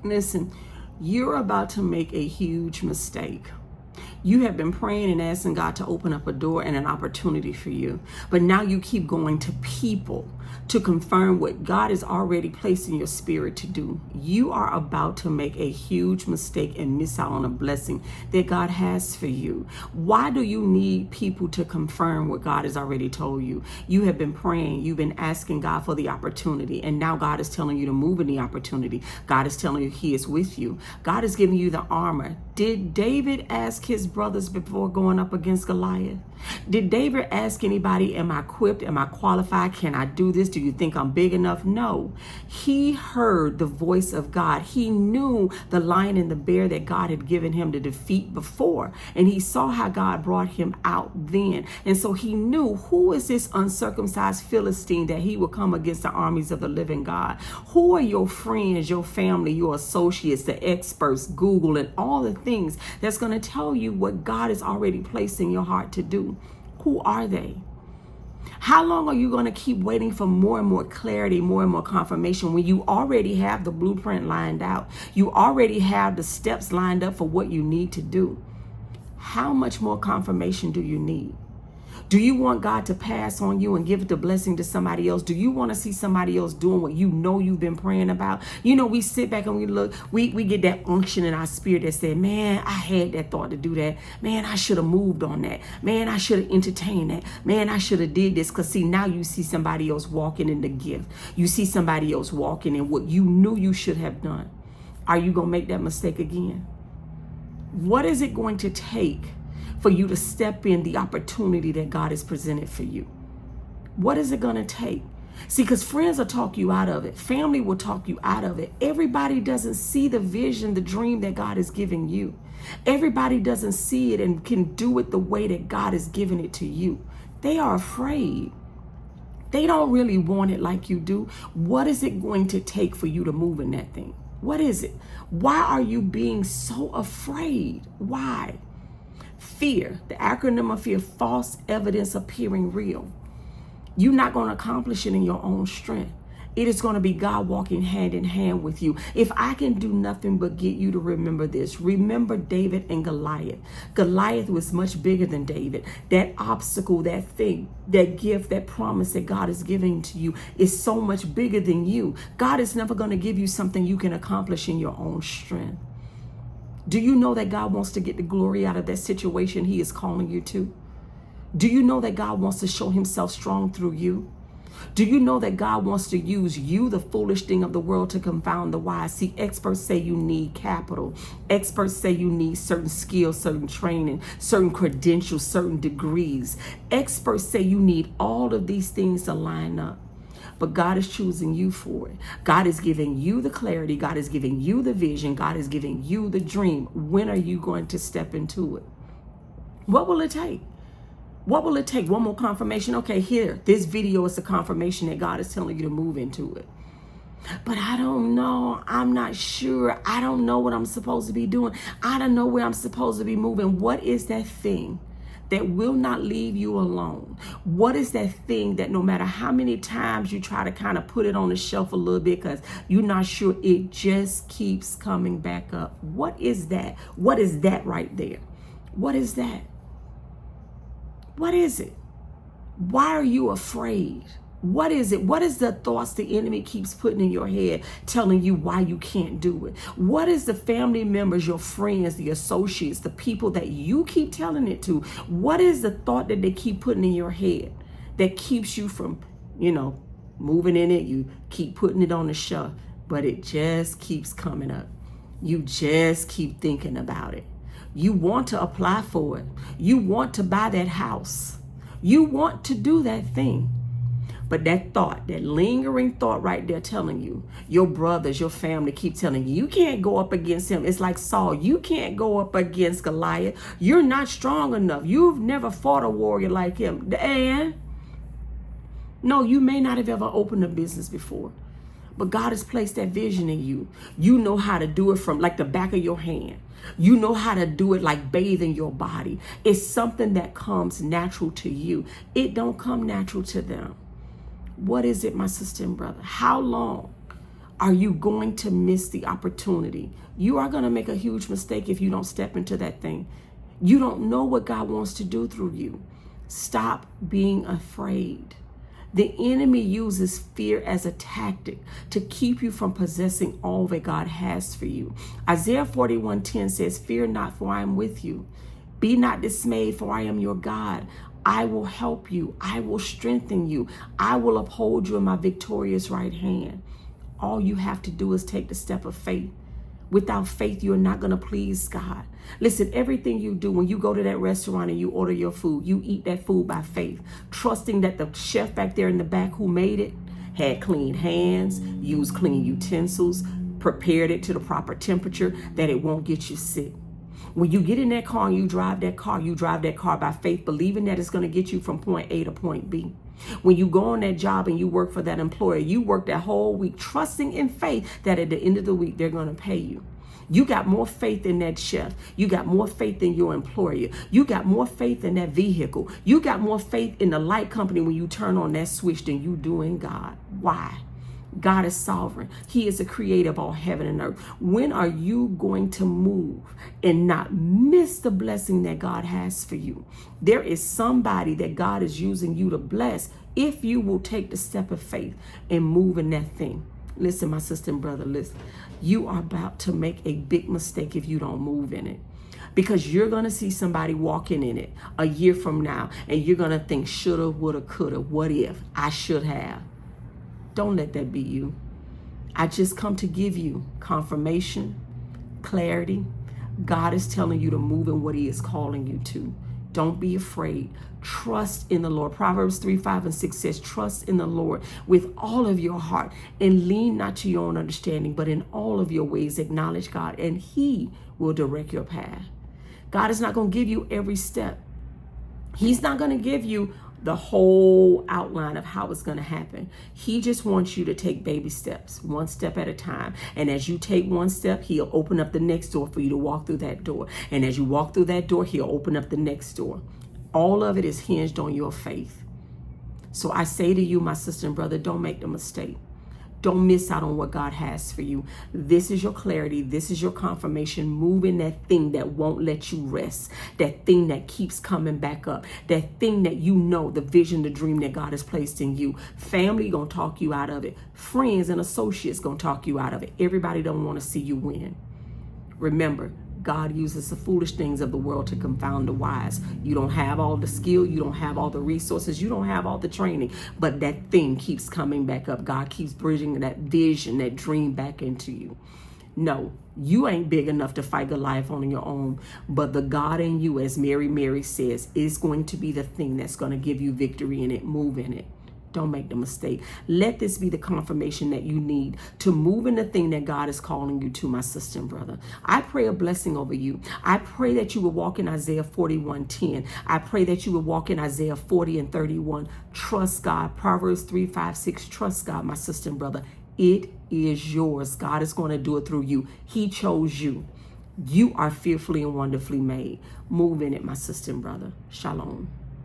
Listen, you're about to make a huge mistake. You have been praying and asking God to open up a door and an opportunity for you. But now you keep going to people to confirm what God has already placed in your spirit to do. You are about to make a huge mistake and miss out on a blessing that God has for you. Why do you need people to confirm what God has already told you? You have been praying. You've been asking God for the opportunity. And now God is telling you to move in the opportunity. God is telling you He is with you. God is giving you the armor. Did David ask his brothers before going up against Goliath? Did David ask anybody, am I equipped? Am I qualified? Can I do this? Do you think I'm big enough? No. He heard the voice of God. He knew the lion and the bear that God had given him to defeat before. And he saw how God brought him out then. And so he knew, who is this uncircumcised Philistine that he will come against the armies of the living God? Who are your friends, your family, your associates, the experts, Google, and all the things that's going to tell you what God has already placed in your heart to do? Who are they? How long are you going to keep waiting for more and more clarity, more and more confirmation when you already have the blueprint lined out? You already have the steps lined up for what you need to do. How much more confirmation do you need? Do you want God to pass on you and give the blessing to somebody else? Do you want to see somebody else doing what you know you've been praying about? You know, we sit back and we look, we get that unction in our spirit that said, man, I had that thought to do that. Man, I should have moved on that. Man, I should have entertained that. Man, I should have did this. Because see, now you see somebody else walking in the gift. You see somebody else walking in what you knew you should have done. Are you going to make that mistake again? What is it going to take for you to step in the opportunity that God has presented for you? What is it going to take? See, because friends will talk you out of it. Family will talk you out of it. Everybody doesn't see the vision, the dream that God is giving you. Everybody doesn't see it and can do it the way that God has given it to you. They are afraid. They don't really want it like you do. What is it going to take for you to move in that thing? What is it? Why are you being so afraid? Why? Fear, the acronym of fear, false evidence appearing real. You're not going to accomplish it in your own strength. It is going to be God walking hand in hand with you. If I can do nothing but get you to remember this, remember David and Goliath. Goliath was much bigger than David. That obstacle, that thing, that gift, that promise that God is giving to you is so much bigger than you. God is never going to give you something you can accomplish in your own strength. Do you know that God wants to get the glory out of that situation He is calling you to? Do you know that God wants to show Himself strong through you? Do you know that God wants to use you, the foolish thing of the world, to confound the wise? See, experts say you need capital. Experts say you need certain skills, certain training, certain credentials, certain degrees. Experts say you need all of these things to line up. But God is choosing you for it. God is giving you the clarity. God is giving you the vision. God is giving you the dream. When are you going to step into it? What will it take? What will it take? One more confirmation. Okay, here, this video is the confirmation that God is telling you to move into it. But I don't know. I'm not sure. I don't know what I'm supposed to be doing. I don't know where I'm supposed to be moving. What is that thing that will not leave you alone? What is that thing that no matter how many times you try to kind of put it on the shelf a little bit because you're not sure, it just keeps coming back up? What is that? What is that right there? What is that? What is it? Why are you afraid? What is it? What is the thoughts the enemy keeps putting in your head, telling you why you can't do it? What is the family members, your friends, the associates, the people that you keep telling it to? What is the thought that they keep putting in your head that keeps you from, moving in it? You keep putting it on the shelf, but it just keeps coming up. You just keep thinking about it. You want to apply for it. You want to buy that house. You want to do that thing. But that thought, that lingering thought right there telling you, your brothers, your family keep telling you, you can't go up against him. It's like Saul. You can't go up against Goliath. You're not strong enough. You've never fought a warrior like him. And no, you may not have ever opened a business before, but God has placed that vision in you. You know how to do it from like the back of your hand. You know how to do it like bathing your body. It's something that comes natural to you. It don't come natural to them. What is it, my sister and brother? How long Are you going to miss the opportunity? You are going to make a huge mistake if you don't step into that thing. You don't know what God wants to do through you. Stop being afraid. The enemy uses fear as a tactic to keep you from possessing all that God has for you. Isaiah 41:10 says, "Fear not, for I am with you. Be not dismayed, for I am your God. I will help you. I will strengthen you. I will uphold you in my victorious right hand." All you have to do is take the step of faith. Without faith, you're not going to please God. Listen, everything you do, when you go to that restaurant and you order your food, you eat that food by faith, trusting that the chef back there in the back who made it had clean hands, used clean utensils, prepared it to the proper temperature, that it won't get you sick. When you get in that car and you drive that car by faith, believing that it's going to get you from point A to point B. When you go on that job and you work for that employer, you work that whole week trusting in faith that at the end of the week, they're going to pay you. You got more faith in that chef. You got more faith in your employer. You got more faith in that vehicle. You got more faith in the light company when you turn on that switch than you do in God. Why? God is sovereign. He is the creator of all heaven and earth. When are you going to move and not miss the blessing that God has for you? There is somebody that God is using you to bless if you will take the step of faith and move in that thing. Listen, my sister and brother, listen. You are about to make a big mistake if you don't move in it. Because you're going to see somebody walking in it a year from now, and you're going to think, shoulda, woulda, coulda, what if, I should have. Don't let that be you. I just come to give you confirmation, clarity. God is telling you to move in what he is calling you to. Don't be afraid. Trust in the Lord. Proverbs 3:5-6 says, trust in the Lord with all of your heart and lean not to your own understanding, but in all of your ways acknowledge God, and he will direct your path. God is not going to give you every step. He's not going to give you the whole outline of how it's going to happen. He just wants you to take baby steps, one step at a time. And as you take one step, he'll open up the next door for you to walk through that door. And as you walk through that door, he'll open up the next door. All of it is hinged on your faith. So I say to you, my sister and brother, don't make the mistake. Don't miss out on what God has for you. This is your clarity. This is your confirmation. Move in that thing that won't let you rest. That thing that keeps coming back up. That thing that you know, the vision, the dream that God has placed in you. Family gonna talk you out of it. Friends and associates gonna talk you out of it. Everybody don't want to see you win. Remember, God uses the foolish things of the world to confound the wise. You don't have all the skill. You don't have all the resources. You don't have all the training. But that thing keeps coming back up. God keeps bridging that vision, that dream back into you. No, you ain't big enough to fight Goliath on your own. But the God in you, as Mary says, is going to be the thing that's going to give you victory in it. Move in it. Don't make the mistake. Let this be the confirmation that you need to move in the thing that God is calling you to, my sister and brother. I pray a blessing over you. I pray that you will walk in Isaiah 41:10. I pray that you will walk in Isaiah 40:31. Trust God. Proverbs 3:5-6. Trust God, my sister and brother. It is yours. God is going to do it through you. He chose you. You are fearfully and wonderfully made. Move in it, my sister and brother. Shalom.